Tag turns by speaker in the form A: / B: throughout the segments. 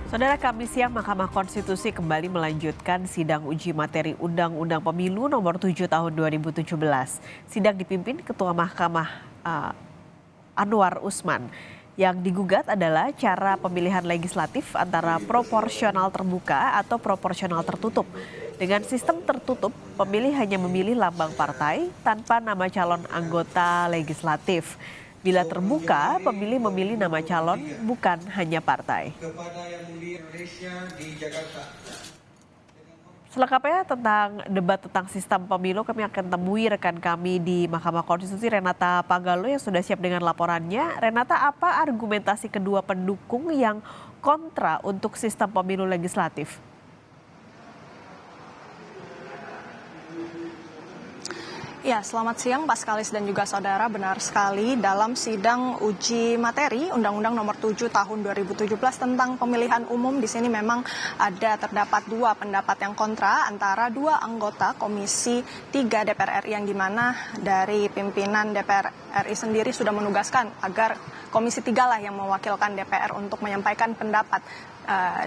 A: Saudara, Kamis siang Mahkamah Konstitusi kembali melanjutkan sidang uji materi Undang-Undang Pemilu nomor 7 tahun 2017. Sidang dipimpin Ketua Mahkamah Anwar Usman. Yang digugat adalah cara pemilihan legislatif antara proporsional terbuka atau proporsional tertutup. Dengan sistem tertutup, pemilih hanya memilih lambang partai tanpa nama calon anggota legislatif. Bila terbuka, pemilih memilih nama calon bukan hanya partai. Selengkapnya tentang debat tentang sistem pemilu, kami akan temui rekan kami di Mahkamah Konstitusi, Renata Pagalo, yang sudah siap dengan laporannya. Renata, apa argumentasi kedua pendukung yang kontra untuk sistem pemilu legislatif?
B: Ya, selamat siang Pak Skalis dan juga saudara. Benar sekali, dalam sidang uji materi Undang-Undang Nomor 7 Tahun 2017 tentang pemilihan umum, di sini memang terdapat dua pendapat yang kontra antara dua anggota Komisi 3 DPR RI, yang dimana dari pimpinan DPR RI sendiri sudah menugaskan agar Komisi 3 lah yang mewakilkan DPR untuk menyampaikan pendapat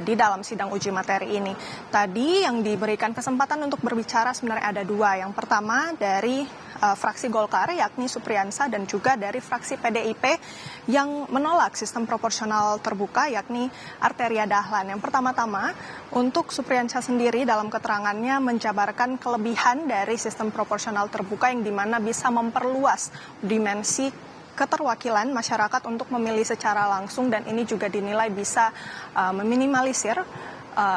B: di dalam sidang uji materi ini. Tadi yang diberikan kesempatan untuk berbicara sebenarnya ada dua. Yang pertama dari fraksi Golkar, yakni Supriyansa, dan juga dari fraksi PDIP yang menolak sistem proporsional terbuka, yakni Arteria Dahlan. Yang pertama-tama, untuk Supriyansa sendiri dalam keterangannya menjabarkan kelebihan dari sistem proporsional terbuka yang dimana bisa memperluas dimensi keterwakilan masyarakat untuk memilih secara langsung, dan ini juga dinilai bisa meminimalisir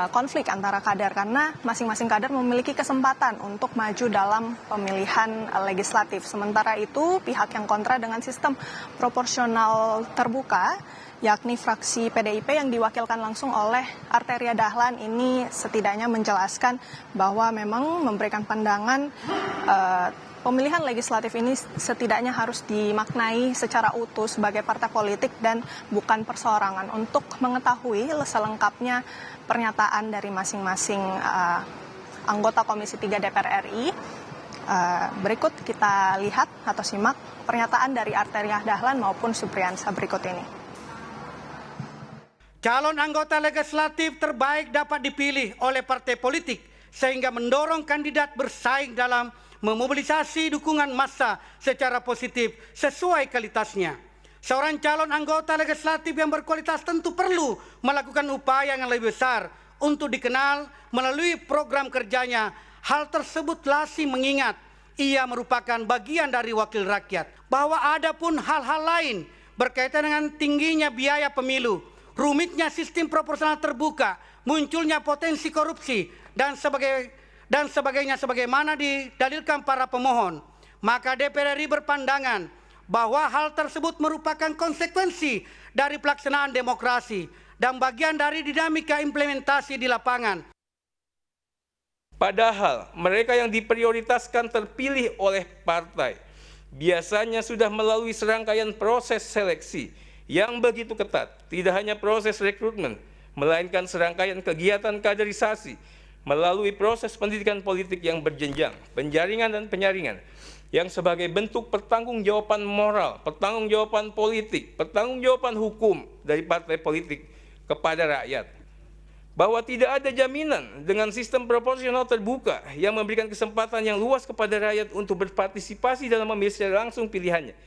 B: konflik antara kader karena masing-masing kader memiliki kesempatan untuk maju dalam pemilihan legislatif. Sementara itu, pihak yang kontra dengan sistem proporsional terbuka, yakni fraksi PDIP yang diwakilkan langsung oleh Arteria Dahlan, ini setidaknya menjelaskan bahwa memang memberikan pandangan pemilihan legislatif ini setidaknya harus dimaknai secara utuh sebagai partai politik dan bukan perseorangan. Untuk mengetahui selengkapnya pernyataan dari masing-masing anggota Komisi 3 DPR RI, berikut kita lihat atau simak pernyataan dari Arteria Dahlan maupun Supriyansa berikut ini.
C: Calon anggota legislatif terbaik dapat dipilih oleh partai politik sehingga mendorong kandidat bersaing dalam memobilisasi dukungan massa secara positif sesuai kualitasnya. Seorang calon anggota legislatif yang berkualitas tentu perlu melakukan upaya yang lebih besar untuk dikenal melalui program kerjanya. Hal tersebut lazim mengingat ia merupakan bagian dari wakil rakyat. Bahwa ada pun hal-hal lain berkaitan dengan tingginya biaya pemilu, rumitnya sistem proporsional terbuka, munculnya potensi korupsi, dan sebagainya sebagaimana didalilkan para pemohon, maka DPR RI berpandangan bahwa hal tersebut merupakan konsekuensi dari pelaksanaan demokrasi dan bagian dari dinamika implementasi di lapangan.
D: Padahal mereka yang diprioritaskan terpilih oleh partai biasanya sudah melalui serangkaian proses seleksi yang begitu ketat, tidak hanya proses rekrutmen, melainkan serangkaian kegiatan kaderisasi melalui proses pendidikan politik yang berjenjang, penjaringan dan penyaringan, yang sebagai bentuk pertanggungjawaban moral, pertanggungjawaban politik, pertanggungjawaban hukum dari partai politik kepada rakyat. Bahwa tidak ada jaminan dengan sistem proporsional terbuka yang memberikan kesempatan yang luas kepada rakyat untuk berpartisipasi dalam memilih secara langsung pilihannya,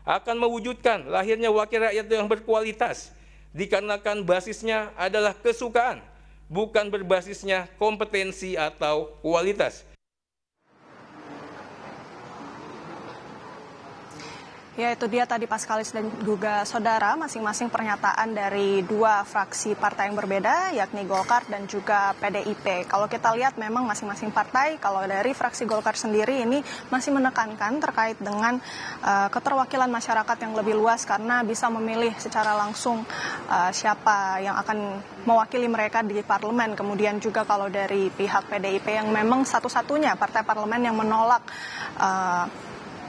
D: akan mewujudkan lahirnya wakil rakyat yang berkualitas, dikarenakan basisnya adalah kesukaan, bukan berbasisnya kompetensi atau kualitas.
B: Ya, itu dia tadi Pak Skalis dan juga saudara, masing-masing pernyataan dari dua fraksi partai yang berbeda, yakni Golkar dan juga PDIP. Kalau kita lihat memang masing-masing partai, kalau dari fraksi Golkar sendiri ini masih menekankan terkait dengan keterwakilan masyarakat yang lebih luas karena bisa memilih secara langsung siapa yang akan mewakili mereka di parlemen. Kemudian juga kalau dari pihak PDIP yang memang satu-satunya partai parlemen yang menolak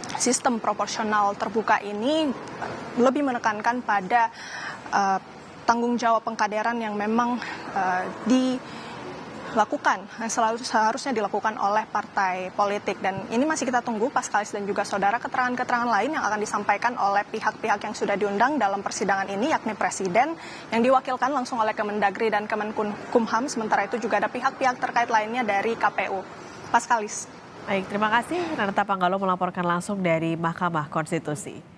B: sistem proporsional terbuka ini, lebih menekankan pada tanggung jawab pengkaderan yang memang dilakukan, yang seharusnya dilakukan oleh partai politik. Dan ini masih kita tunggu, Paskalis dan juga saudara, keterangan-keterangan lain yang akan disampaikan oleh pihak-pihak yang sudah diundang dalam persidangan ini, yakni Presiden yang diwakilkan langsung oleh Kemendagri dan Kemenkumham. Sementara itu juga ada pihak-pihak terkait lainnya dari KPU. Paskalis.
A: Baik, terima kasih Renata Panggalo melaporkan langsung dari Mahkamah Konstitusi.